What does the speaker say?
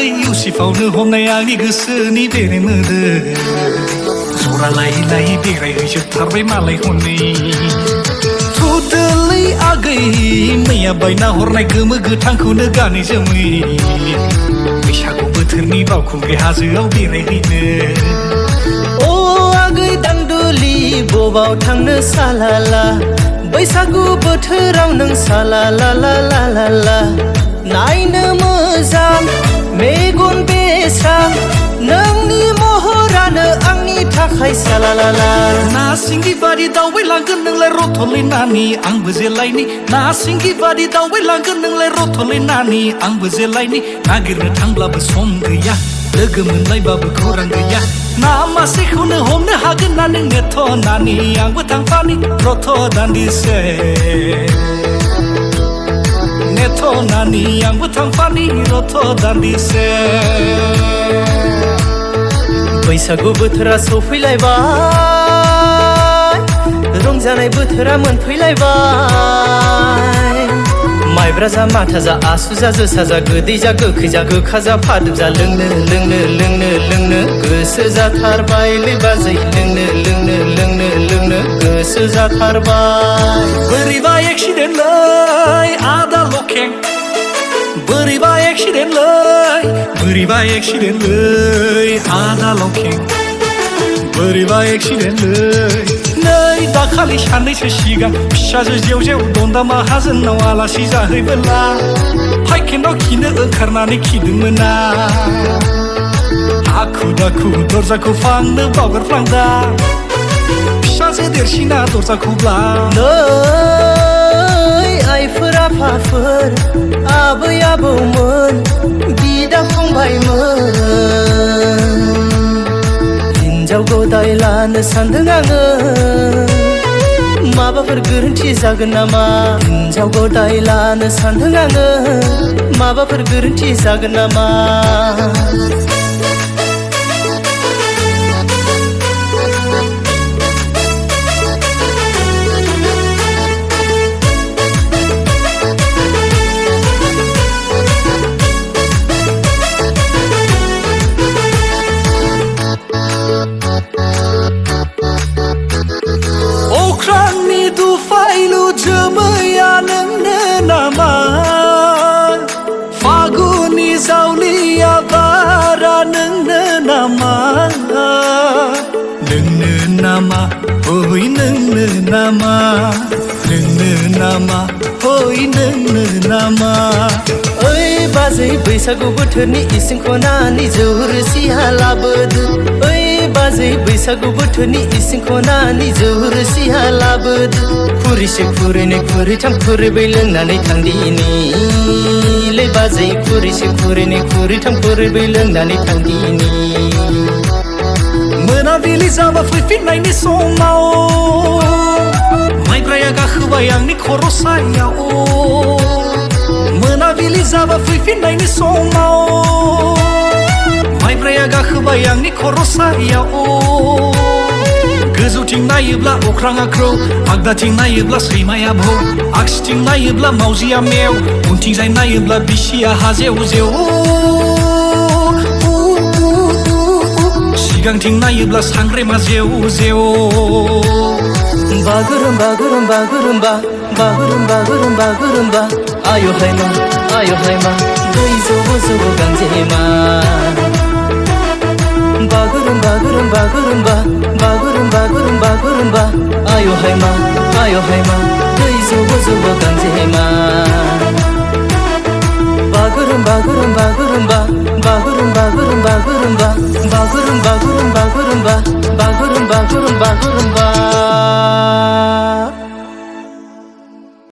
आगै इउसिफावनो हमनाय आंनि गोसोनि बेरे मोदो जरा लायै लायै बेरायहैजोबथारबाय मालाय हनै थुदोलै आगै मैया बायना हरनाय गोमो गोथांखौनो गानै जोमै बैसागु बोथोरनि बावखुंग्रि हाजोआव बेरायहैनो ओ आगै दांदुलि बबाव थांनो सालाला बैसागु बोथोराव नों सालालालालाला नायनो मोजां मेगन बेस्रां नोंनि महरानो आंनि थाखाय सालालाला ना सिंगि बादि दावबायलांगोन नोंलाय रथ'लै नानि आंबो जेलायनि ना सिंगि बादि दावबायलांगोन नोंलाय रथ'लै नानि आंबो जेलायनि नागिरनो थांब्लाबो सम गैया लोगो मोनलायबाबो खौरां गैया ना मासेखौनो हमनो हागोन ना नों नेथ' नानि आंबो थांफानि रथ' दान्दिसे नेथ' नानि आंबो थांफानि रथ' दान्दिसे बैसागु बोथोरा सफैलायबाय रंजानाय बोथोरा मोनफैलायबाय माइब्रा जा माथा जा आसु जा जोसा जा गोदै जा गोखै जा गोखा जा फादोब जा लोंनो लोंनो लोंनो लोंनो गोसो जाथारबायलै बाजै लोंनो लोंनो लोंनो लोंनो गोसो जाथारबाय बोरैबा एक्सिडेन्टलै आदा लखें बोरैबा एक्सिडेन्टलै आदा लखें बोरैबा एक्सिडेन्टलै नै दाखालि साननैसो सिगां फिसाजो जेव जेव दन्दा माहाजोननाव आलासि जाहैबोला फाइखेनाव खिनो ओंखारनानै खिदोंमोना हाखु दाखु दरजाखौ फांनो बावगारफ्लांदा फिसाजो देरसिना दरजाखौब्ला नै आइफोर आफाफोर आबै आबौमोन बिदा फंबायमोन हिन्जाव गदाय लानो सानदों आङो माबाफोर गोरोन्थि जागोन नामा हिन्जाव गदाय लानो सानदों आङो माबाफोर गोरोन्थि जागोन नामा अख्रांनि दुफायलु जोमैया नोंनो नामा फागुननि जावलिया बारा नोंनो नामा नोंनो नामा ओइ नोंनो नामा नोंनो नामा ओइ नोंनो नामा ओइ बाजै बैसागु बोथोरनि इसिं खनानि जौ रोसिया लाबोदो ओइ बाजै बैसागु बोथोरनि इसिं खनानि जौ रोसिया लाबोदो खुरैसे खुरैनै खुरैथाम खुरैब्रै लोंनानै थांदिनि लै बाजै खुरैसे खुरैनै खुरैथाम खुरैब्रै लोंनानै थांदिनि मोनाबिलि जाबा फैफिननायनि समाव माइब्राया गाखोबाय आंनि खर' सायाव मोनाबिलि जाबा फैफिननायनि समाव माइब्राया गाखोबाय आंनि खर' सायाव गोजौथिं नायोब्ला अख्राङा ख्रौ आगदाथिं नायोब्ला सैमाया भौ आगसिथिं नायोब्ला मावजिया मेव उनथिंजाय नायोब्ला बिसिया हाजेव जेव सिगांथिं नायोब्ला सांग्रेमा जेव जेव बागुरुम्बा गुरुम्बा गुरुम्बा बागुरुम्बा गुरुम्बा गुरुम्बा आयो हायमा दै जब' जब' गांजेमा बागुरुम्बा गुरुम्बा गुरुम्बा बागुरुम्बा गुरुम्बा गुरुम्बा आयो हायमा दै जब' जब' गांजेमा बागुरुम्बा गुरुम्बा गुरुम्बा